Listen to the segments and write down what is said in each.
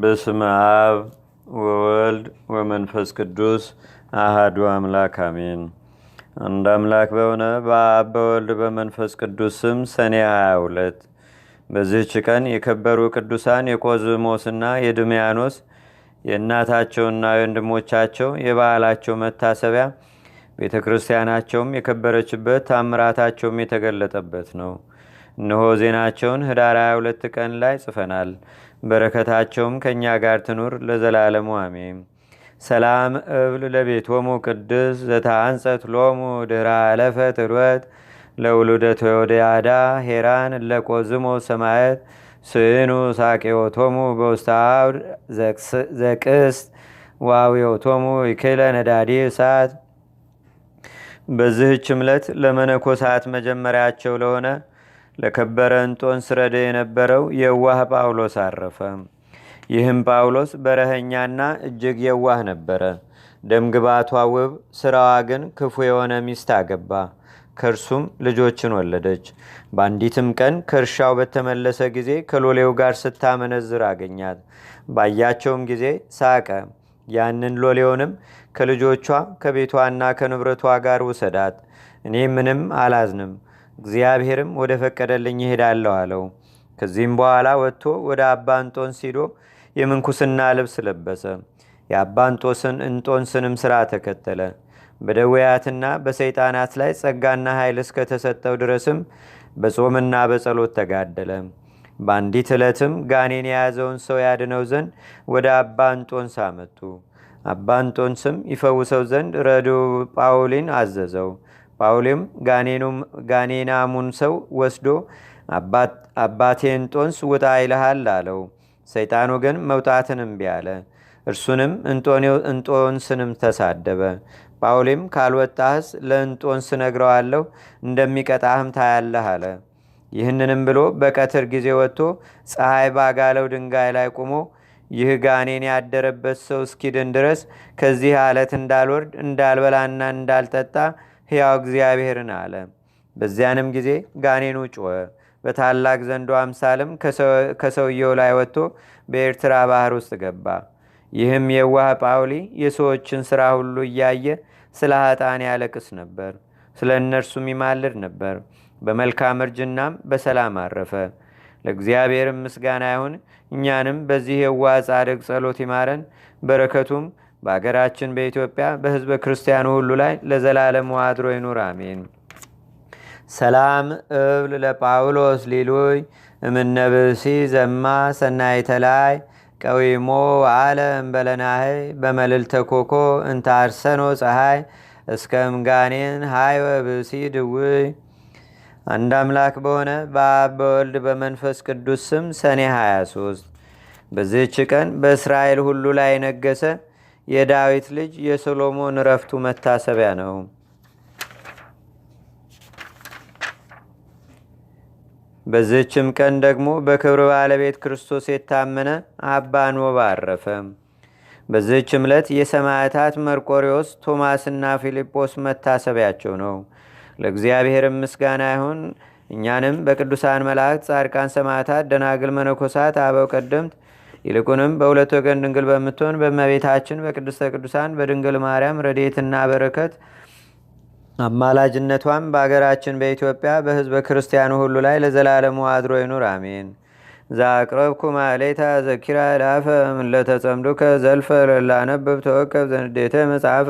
በስመ አብ ወወልድ ወመንፈስ ቅዱስ አሃዱ አምላክ አሜን። አንድ አምላክ በሆነ በአብ በወልድ በመንፈስ ቅዱስ ስም ሰኔ 22 በዚህች ቀን የከበሩ ቅዱሳን የቆዝሞስና የድሜያኖስ የእናታቸውና የወንድሞቻቸው የበዓላቸው መታሰቢያ ቤተ ክርስቲያናቸውም የከበረችበት ታምራታቸውም የተገለጠበት ነው። እነሆ ዜናቸውን ህዳር 22 ቀን ላይ ጽፈናል። በረከታቸውም ከእኛ ጋር ትኑር ለዘላለሙ አሜን። ሰላም እብል ለቤቶሙ ቅድስ ዘተአንጸት ሎሙ ድህረ አለፈት ርወት ለውሉደ ቴዎድያዳ ሄራን ለቆዝሞ ሰማየት ስኑ ሳቄዎቶሙ በውስተ አውድ ዘቅስት ዋዊዮቶሙ ይክለ ነዳዲ እሳት። በዚህች ዕለት ለመነኮሳት መጀመሪያቸው ለሆነ ለከበረ እንጦንስ ረድእ የነበረው የዋህ ጳውሎስ አረፈ። ይህም ጳውሎስ በረኸኛና እጅግ የዋህ ነበረ። ደምግባቷ ውብ፣ ስራዋ ግን ክፉ የሆነ ሚስት አገባ። ከእርሱም ልጆችን ወለደች። በአንዲትም ቀን ከእርሻው በተመለሰ ጊዜ ከሎሌው ጋር ስታመነዝር አገኛት። ባያቸውም ጊዜ ሳቀ። ያንን ሎሌውንም ከልጆቿ ከቤቷና ከንብረቷ ጋር ውሰዳት፣ እኔ ምንም አላዝንም፣ እግዚአብሔርም ወደ ፈቀደልኝ ይሄዳለሁ አለው። ከዚህም በኋላ ወጥቶ ወደ አባ እንጦንስ ሂዶ የምንኩስና ልብስ ለበሰ። የአባ እንጦንስንም ሥራ ተከተለ። በደዌያትና በሰይጣናት ላይ ጸጋና ኃይል እስከተሰጠው ድረስም በጾምና በጸሎት ተጋደለ። በአንዲት ዕለትም ጋኔን የያዘውን ሰው ያድነው ዘንድ ወደ አባ እንጦንስ አመጡ። አባ እንጦንስም ይፈውሰው ዘንድ ረድኡ ጳውሊን አዘዘው። ጳውሊም ጋኔናሙን ሰው ወስዶ አባቴ እንጦንስ ውጣ ይልሃል አለው። ሰይጣኑ ግን መውጣትን እምቢ አለ። እርሱንም እንጦንስንም ተሳደበ። ጳውሊም ካልወጣህስ ለእንጦንስ ነግረዋለሁ፣ እንደሚቀጣህም ታያለህ አለ። ይህንንም ብሎ በቀትር ጊዜ ወጥቶ ፀሐይ ባጋለው ድንጋይ ላይ ቆሞ ይህ ጋኔን ያደረበት ሰው እስኪድን ድረስ ከዚህ አለት እንዳልወርድ እንዳልበላና እንዳልጠጣ ሕያው እግዚአብሔርን አለ። በዚያንም ጊዜ ጋኔኑ ጮኸ። በታላቅ ዘንዶ አምሳልም ከሰውየው ላይ ወጥቶ በኤርትራ ባህር ውስጥ ገባ። ይህም የዋህ ጳውሊ የሰዎችን ሥራ ሁሉ እያየ ስለ ኃጣን ያለቅስ ነበር፣ ስለ እነርሱም ይማልድ ነበር። በመልካም እርጅናም በሰላም አረፈ። ለእግዚአብሔርም ምስጋና ይሁን። እኛንም በዚህ የዋህ ጻድቅ ጸሎት ይማረን። በረከቱም በአገራችን በኢትዮጵያ በሕዝበ ክርስቲያኑ ሁሉ ላይ ለዘላለም አድሮ ይኑር አሜን። ሰላም እብል ለጳውሎስ ሊሉይ እምነብሲ ዘማ ሰናይተላይ ቀዊሞ አለም በለናህይ በመልልተ ኮኮ እንታርሰኖ ፀሐይ እስከ ምጋኔን ሃይ ወብሲ ድውይ። አንድ አምላክ በሆነ በአብ በወልድ በመንፈስ ቅዱስ ስም ሰኔ 23 በዚህች ቀን በእስራኤል ሁሉ ላይ ነገሰ የዳዊት ልጅ የሶሎሞን ረፍቱ መታሰቢያ ነው። በዚህችም ቀን ደግሞ በክብር ባለቤት ክርስቶስ የታመነ አባ ኖባ አረፈ። በዚህችም ዕለት የሰማዕታት መርቆሪዎስ፣ ቶማስና ፊልጶስ መታሰቢያቸው ነው። ለእግዚአብሔር ምስጋና ይሁን። እኛንም በቅዱሳን መላእክት፣ ጻድቃን፣ ሰማዕታት፣ ደናግል፣ መነኮሳት፣ አበው ቀደምት ይልቁንም በሁለት ወገን ድንግል በምትሆን በእመቤታችን በቅድስተ ቅዱሳን በድንግል ማርያም ረድኤትና በረከት አማላጅነቷም በአገራችን በኢትዮጵያ በሕዝበ ክርስቲያኑ ሁሉ ላይ ለዘላለሙ አድሮ ይኑር አሜን። ዛቅረብኩ ማሌታ ዘኪራ ላፈ ምለተጸምዱከ ዘልፈ ለላነብብ ተወከብ ዘንዴተ መጽሐፈ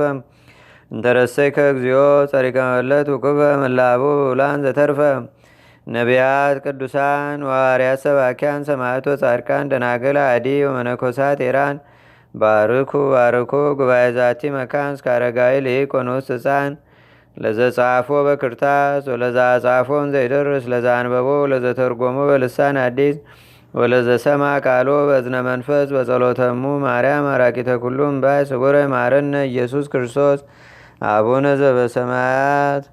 እንተረሰይከ እግዚኦ ጸሪቀ መለት ውኩበ መላቡ ውላን ዘተርፈ ነቢያት፣ ቅዱሳን፣ ዋርያት፣ ሰባኪያን፣ ሰማዕቶ፣ ጻድቃን፣ ደናግል፣ አዲ ወመነኮሳት ኤራን ባርኩ ባርኩ ጉባኤ ዛቲ መካን እስከ አረጋዊ ልሂቅ ወንዑስ ሕፃን ለዘጻፎ በክርታስ ወለዛ ጻፎን ዘይደርስ ለዛ አንበቦ ለዘተርጎሞ በልሳን አዲስ ወለዘሰማ ቃሎ በእዝነ መንፈስ በጸሎተሙ ማርያም አራቂተ ኩሉም ባይ ስቡረ ማረነ ኢየሱስ ክርስቶስ አቡነ ዘበሰማያት